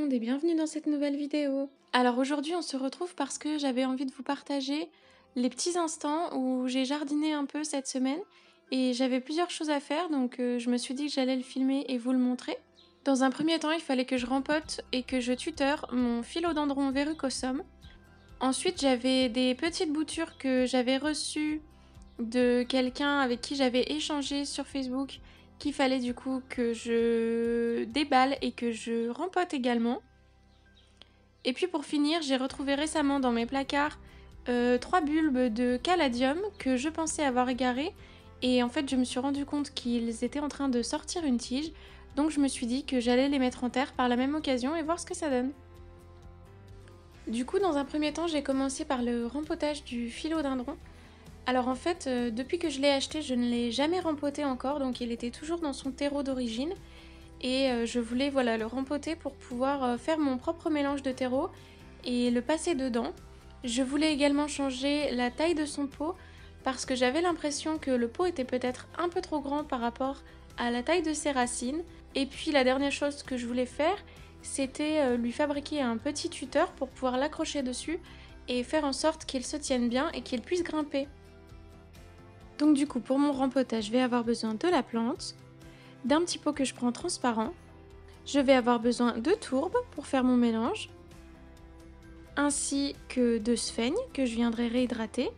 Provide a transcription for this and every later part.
monde et bienvenue dans cette nouvelle vidéo. Alors aujourd'hui on se retrouve parce que j'avais envie de vous partager les petits instants où j'ai jardiné un peu cette semaine et j'avais plusieurs choses à faire donc je me suis dit que j'allais le filmer et vous le montrer. Dans un premier temps il fallait que je rempote et que je tuteur mon philodendron verrucosum. Ensuite j'avais des petites boutures que j'avais reçues de quelqu'un avec qui j'avais échangé sur Facebook qu'il fallait du coup que je déballe et que je rempote également. Et puis pour finir, j'ai retrouvé récemment dans mes placards 3 bulbes de caladium que je pensais avoir égarés et en fait je me suis rendu compte qu'ils étaient en train de sortir une tige, donc je me suis dit que j'allais les mettre en terre par la même occasion et voir ce que ça donne. Du coup dans un premier temps j'ai commencé par le rempotage du philodendron. Alors en fait, depuis que je l'ai acheté, je ne l'ai jamais rempoté encore, donc il était toujours dans son terreau d'origine. Et je voulais voilà, le rempoter pour pouvoir faire mon propre mélange de terreau et le passer dedans. Je voulais également changer la taille de son pot parce que j'avais l'impression que le pot était peut-être un peu trop grand par rapport à la taille de ses racines. Et puis la dernière chose que je voulais faire, c'était lui fabriquer un petit tuteur pour pouvoir l'accrocher dessus et faire en sorte qu'il se tienne bien et qu'il puisse grimper. Donc du coup pour mon rempotage je vais avoir besoin de la plante, d'un petit pot que je prends transparent, je vais avoir besoin de tourbe pour faire mon mélange, ainsi que de sphaigne que je viendrai réhydrater,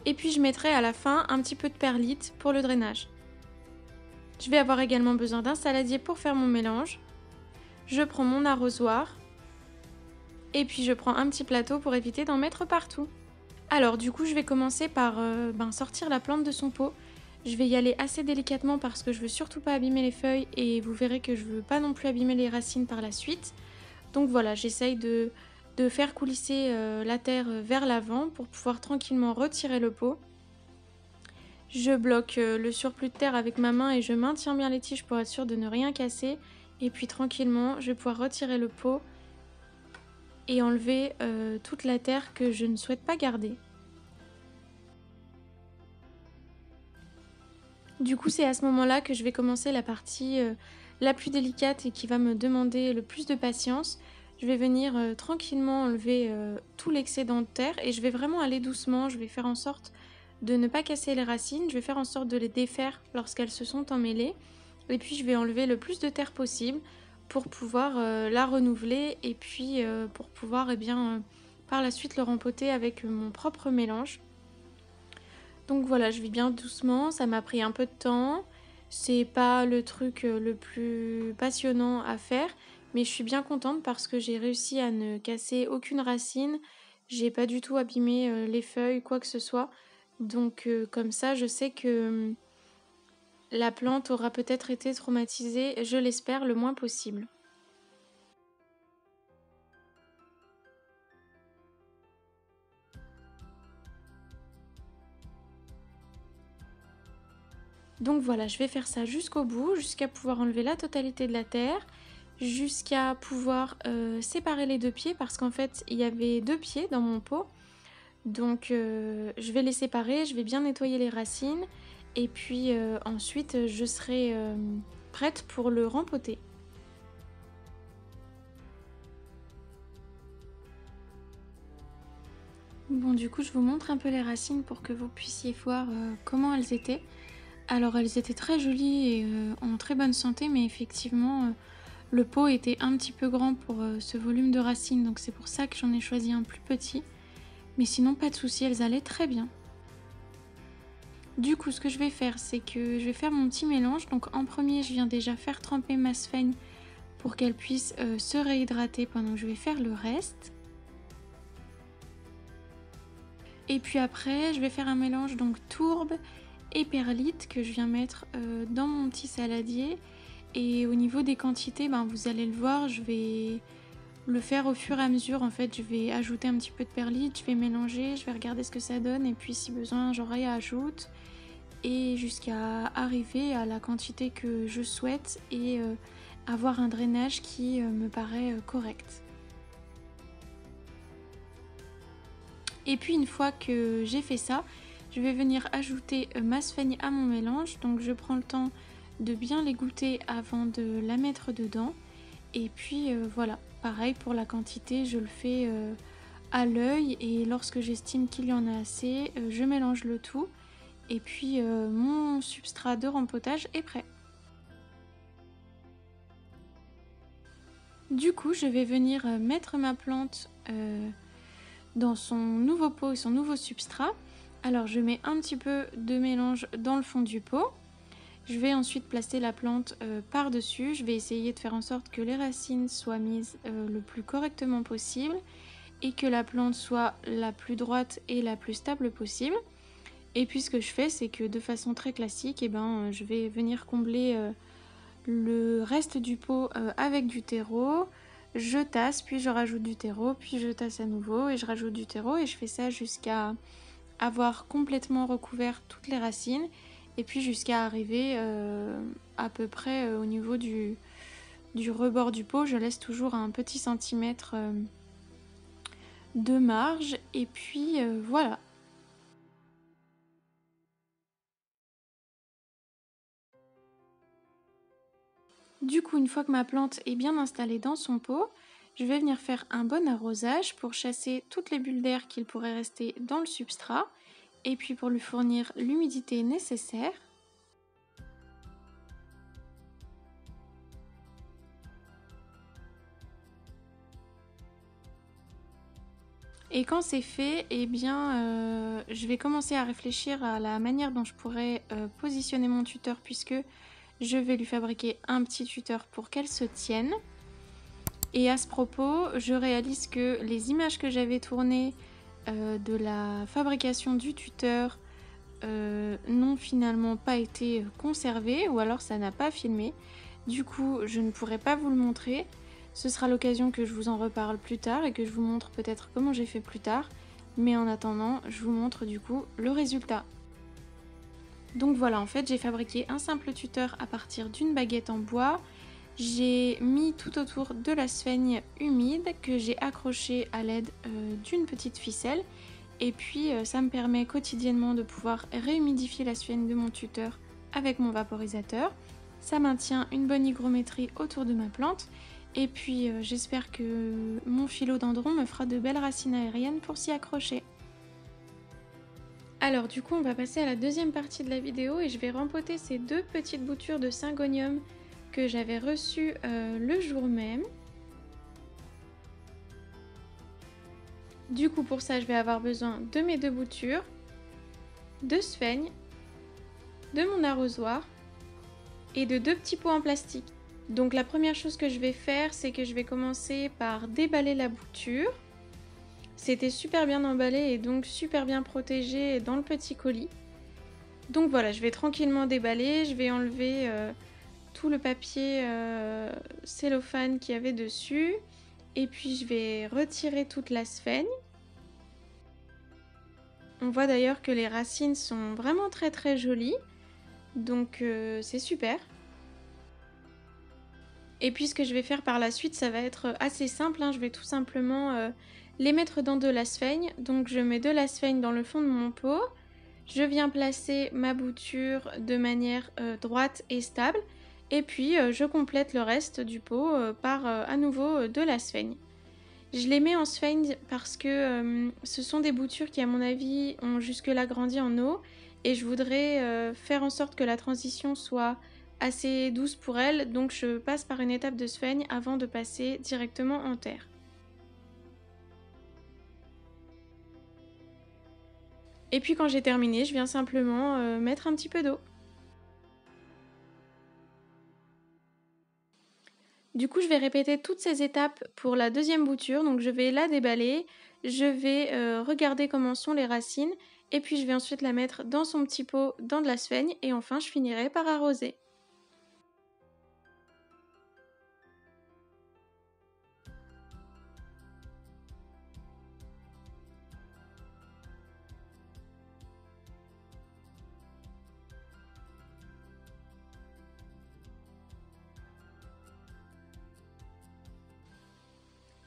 et puis je mettrai à la fin un petit peu de perlite pour le drainage. Je vais avoir également besoin d'un saladier pour faire mon mélange, je prends mon arrosoir, et puis je prends un petit plateau pour éviter d'en mettre partout. Alors du coup je vais commencer par sortir la plante de son pot. Je vais y aller assez délicatement parce que je veux surtout pas abîmer les feuilles et vous verrez que je veux pas non plus abîmer les racines par la suite. Donc voilà, j'essaye de faire coulisser la terre vers l'avant pour pouvoir tranquillement retirer le pot. Je bloque le surplus de terre avec ma main et je maintiens bien les tiges pour être sûre de ne rien casser. Et puis tranquillement, je vais pouvoir retirer le pot et enlever toute la terre que je ne souhaite pas garder. Du coup, c'est à ce moment-là que je vais commencer la partie la plus délicate et qui va me demander le plus de patience. Je vais venir tranquillement enlever tout l'excédent de terre et je vais vraiment aller doucement. Je vais faire en sorte de ne pas casser les racines. Je vais faire en sorte de les défaire lorsqu'elles se sont emmêlées. Et puis, je vais enlever le plus de terre possible pour pouvoir la renouveler et puis pour pouvoir par la suite le rempoter avec mon propre mélange. Donc voilà, je vais bien doucement, ça m'a pris un peu de temps, c'est pas le truc le plus passionnant à faire, mais je suis bien contente parce que j'ai réussi à ne casser aucune racine, j'ai pas du tout abîmé les feuilles, quoi que ce soit, donc comme ça je sais que la plante aura peut-être été traumatisée, je l'espère, le moins possible. Donc voilà, je vais faire ça jusqu'au bout, jusqu'à pouvoir enlever la totalité de la terre, jusqu'à pouvoir séparer les deux pieds parce qu'en fait il y avait 2 pieds dans mon pot. Donc je vais les séparer, je vais bien nettoyer les racines et puis ensuite je serai prête pour le rempoter. Bon, du coup je vous montre un peu les racines pour que vous puissiez voir comment elles étaient. Alors elles étaient très jolies et en très bonne santé, mais effectivement le pot était un petit peu grand pour ce volume de racines, donc c'est pour ça que j'en ai choisi un plus petit. Mais sinon pas de souci, elles allaient très bien. Du coup ce que je vais faire, c'est que je vais faire mon petit mélange. Donc en premier je viens déjà faire tremper ma sphaigne pour qu'elle puisse se réhydrater pendant que je vais faire le reste. Et puis après je vais faire un mélange donc tourbe et perlite que je viens mettre dans mon petit saladier. Et au niveau des quantités, vous allez le voir, je vais le faire au fur et à mesure. En fait, je vais ajouter un petit peu de perlite, je vais mélanger, je vais regarder ce que ça donne et puis si besoin, j'en réajoute et jusqu'à arriver à la quantité que je souhaite et avoir un drainage qui me paraît correct. Et puis une fois que j'ai fait ça, je vais venir ajouter ma sphaigne à mon mélange. Donc je prends le temps de bien l'égoutter avant de la mettre dedans. Et puis voilà, pareil pour la quantité, je le fais à l'œil et lorsque j'estime qu'il y en a assez, je mélange le tout. Et puis mon substrat de rempotage est prêt. Du coup, je vais venir mettre ma plante dans son nouveau pot et son nouveau substrat. Alors je mets un petit peu de mélange dans le fond du pot. Je vais ensuite placer la plante par-dessus. Je vais essayer de faire en sorte que les racines soient mises le plus correctement possible et que la plante soit la plus droite et la plus stable possible. Et puis ce que je fais, c'est que de façon très classique, je vais venir combler le reste du pot avec du terreau. Je tasse, puis je rajoute du terreau, puis je tasse à nouveau et je rajoute du terreau. Et je fais ça jusqu'à avoir complètement recouvert toutes les racines. Et puis jusqu'à arriver à peu près au niveau du rebord du pot. Je laisse toujours un petit centimètre de marge. Et puis voilà. Du coup, une fois que ma plante est bien installée dans son pot, je vais venir faire un bon arrosage pour chasser toutes les bulles d'air qu'il pourrait rester dans le substrat et puis pour lui fournir l'humidité nécessaire. Et quand c'est fait, je vais commencer à réfléchir à la manière dont je pourrais positionner mon tuteur puisque je vais lui fabriquer un petit tuteur pour qu'elle se tienne. Et à ce propos, je réalise que les images que j'avais tournées de la fabrication du tuteur n'ont finalement pas été conservées ou alors ça n'a pas filmé. Du coup, je ne pourrai pas vous le montrer. Ce sera l'occasion que je vous en reparle plus tard et que je vous montre peut-être comment j'ai fait plus tard. Mais en attendant, je vous montre du coup le résultat. Donc voilà, en fait, j'ai fabriqué un simple tuteur à partir d'une baguette en bois. J'ai mis tout autour de la sphaigne humide que j'ai accrochée à l'aide d'une petite ficelle. Et puis ça me permet quotidiennement de pouvoir réhumidifier la sphaigne de mon tuteur avec mon vaporisateur. Ça maintient une bonne hygrométrie autour de ma plante. Et puis j'espère que mon philodendron me fera de belles racines aériennes pour s'y accrocher. Alors du coup on va passer à la deuxième partie de la vidéo et je vais rempoter ces deux petites boutures de syngonium que j'avais reçues le jour même. Du coup pour ça je vais avoir besoin de mes deux boutures, de sphaigne, de mon arrosoir et de deux petits pots en plastique. Donc la première chose que je vais faire, c'est que je vais commencer par déballer la bouture. C'était super bien emballé et donc super bien protégé dans le petit colis. Donc voilà, je vais tranquillement déballer, je vais enlever tout le papier cellophane qu'il y avait dessus. Et puis je vais retirer toute la sphaigne. On voit d'ailleurs que les racines sont vraiment très jolies. Donc c'est super. Et puis ce que je vais faire par la suite, ça va être assez simple, hein. Je vais tout simplement les mettre dans de la sphaigne. Donc je mets de la sphaigne dans le fond de mon pot. Je viens placer ma bouture de manière droite et stable. Et puis je complète le reste du pot par à nouveau de la sphaigne. Je les mets en sphaigne parce que ce sont des boutures qui à mon avis ont jusque-là grandi en eau. Et je voudrais faire en sorte que la transition soit assez douce pour elles, donc je passe par une étape de sphaigne avant de passer directement en terre. Et puis quand j'ai terminé, je viens simplement mettre un petit peu d'eau. Du coup, je vais répéter toutes ces étapes pour la deuxième bouture, donc je vais la déballer, je vais regarder comment sont les racines, et puis je vais ensuite la mettre dans son petit pot, dans de la sphaigne, et enfin je finirai par arroser.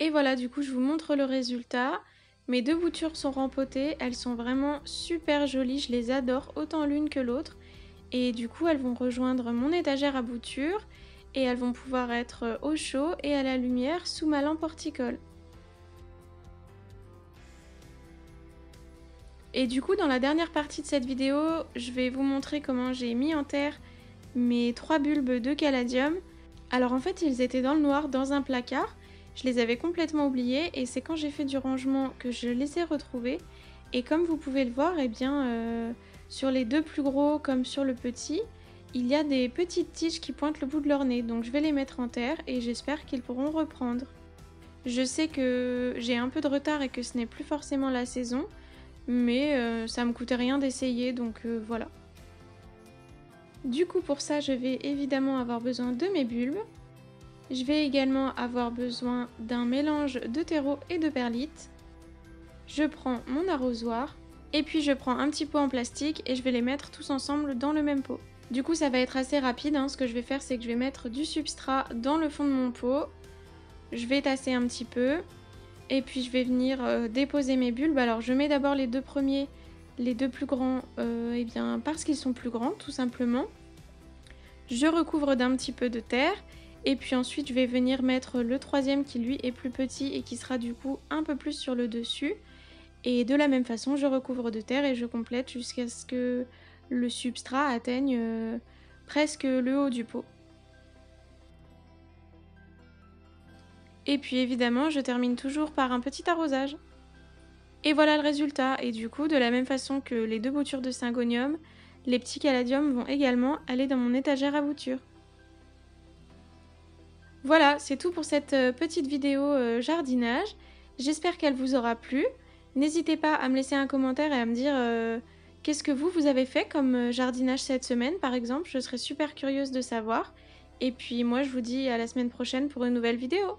Et voilà, du coup je vous montre le résultat. Mes deux boutures sont rempotées, elles sont vraiment super jolies, je les adore autant l'une que l'autre. Et du coup elles vont rejoindre mon étagère à boutures. et elles vont pouvoir être au chaud et à la lumière sous ma lampe horticole. Et du coup, dans la dernière partie de cette vidéo, je vais vous montrer comment j'ai mis en terre mes 3 bulbes de caladium. Alors en fait, ils étaient dans le noir, dans un placard. Je les avais complètement oubliés et c'est quand j'ai fait du rangement que je les ai retrouvés. Et comme vous pouvez le voir, eh bien, sur les 2 plus gros comme sur le petit, il y a des petites tiges qui pointent le bout de leur nez. Donc je vais les mettre en terre et j'espère qu'ils pourront reprendre. Je sais que j'ai un peu de retard et que ce n'est plus forcément la saison, mais ça me coûtait rien d'essayer, donc voilà. Du coup, pour ça, je vais évidemment avoir besoin de mes bulbes. Je vais également avoir besoin d'un mélange de terreau et de perlite. Je prends mon arrosoir et puis je prends un petit pot en plastique et je vais les mettre tous ensemble dans le même pot. Du coup, ça va être assez rapide, hein. Ce que je vais faire, c'est que je vais mettre du substrat dans le fond de mon pot. Je vais tasser un petit peu et puis je vais venir déposer mes bulbes. Alors je mets d'abord les 2 premiers, les 2 plus grands, eh bien parce qu'ils sont plus grands tout simplement. Je recouvre d'un petit peu de terre et puis ensuite je vais venir mettre le 3e qui lui est plus petit et qui sera du coup un peu plus sur le dessus. Et de la même façon, je recouvre de terre et je complète jusqu'à ce que le substrat atteigne presque le haut du pot. Et puis évidemment, je termine toujours par un petit arrosage. Et voilà le résultat. Et du coup, de la même façon que les 2 boutures de syngonium, les petits caladiums vont également aller dans mon étagère à boutures. Voilà, c'est tout pour cette petite vidéo jardinage. J'espère qu'elle vous aura plu. N'hésitez pas à me laisser un commentaire et à me dire qu'est-ce que vous avez fait comme jardinage cette semaine par exemple. Je serais super curieuse de savoir. Et puis moi, je vous dis à la semaine prochaine pour une nouvelle vidéo.